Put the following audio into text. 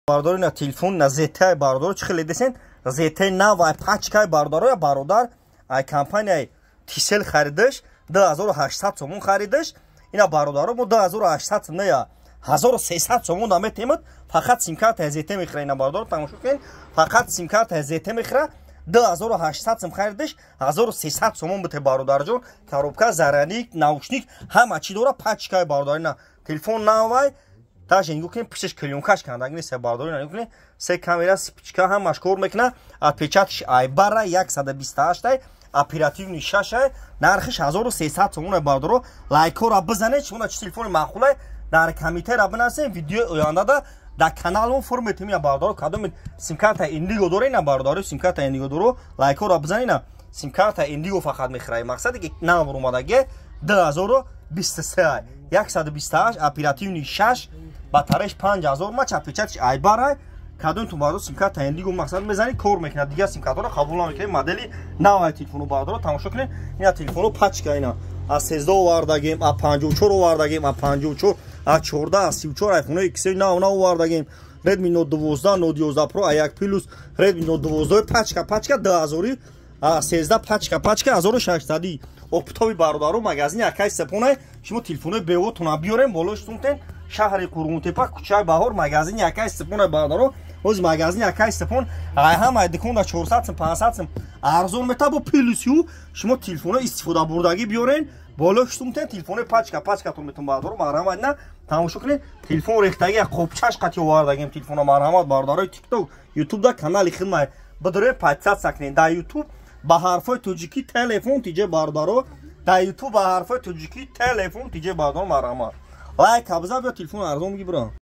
бардори на телефон на ZTE бардор чӣ хеле десен ZTE навай пачкай бардороя бародар ай компанияи Тисел харидаш 2800 сомон харидаш ина бародаро мо 2800 сомон я 1300 сомон наметемад фақат симкарта ZTE мехира ина бародаро тамошо кунед фақат симкарта ZTE мехира 2800 сом харидаш 1300 сомон бите бародарҷон коробка зараник наушник ҳама чӣ дора пачкай бародари на телефон навай таш ингукин пишеш клёнкаш кандагини се бардори нагукин се камера спичка ҳамаш кор мекуна отпечатиш айбара 128 оперативни 6 нархиш 1300 сомон бардоро лайкора бизанед шумо чи телефони маъқулай дар комментера бинасен видео ояндада дар каналон формати мия бардоро кадом симкарта индиго дора ина бардори симкарта индиго доро лайкора бизанина симкарта индиго фақат мехирай мақсади ки навр омадаге 2023 128 оперативни 6 батареш 5000 мач отпечатиш айбара кадом ту бардо симкарта индиго мақсад мезани кор мекуна дига симкартаро қабул намекунед модели навай телефону бардоро тамошо кунед ина телефону пачка ина аз 13 овардагем а 54 овардагем а 54 а 14 а 34 айфону XS нав овардагем Redmi Note 12 Note 11 Pro A1 Plus Redmi Note 12 пачка 10000 а 13 пачка 1600 оптови бародаро магазини акай сепоне шумо телефону бево туна биёрем болош тунтен шаҳри Қурғунтепа кӯчаи Баҳор магазини акай сепоне бародаро оз магазини акай сепон ай ҳама диконда 400 сом 500 сом арзон метабо плюсю шумо телефону истифода бурдаги биёрен болош тунтен телефону пачка тун метун бародаро марҳамат на тамошо кунед телефон рехтаги қопчаш қати овардагем телефону марҳамат бародаро TikTok YouTube да канали хидмат бидоре подписаться кунед да YouTube ба ҳарфои тоҷикӣ телефон тиҷе бародаро да YouTube ба ҳарфои тоҷикӣ телефон тиҷе бародаро марҳамат лайк абза бё телефон арзон гибра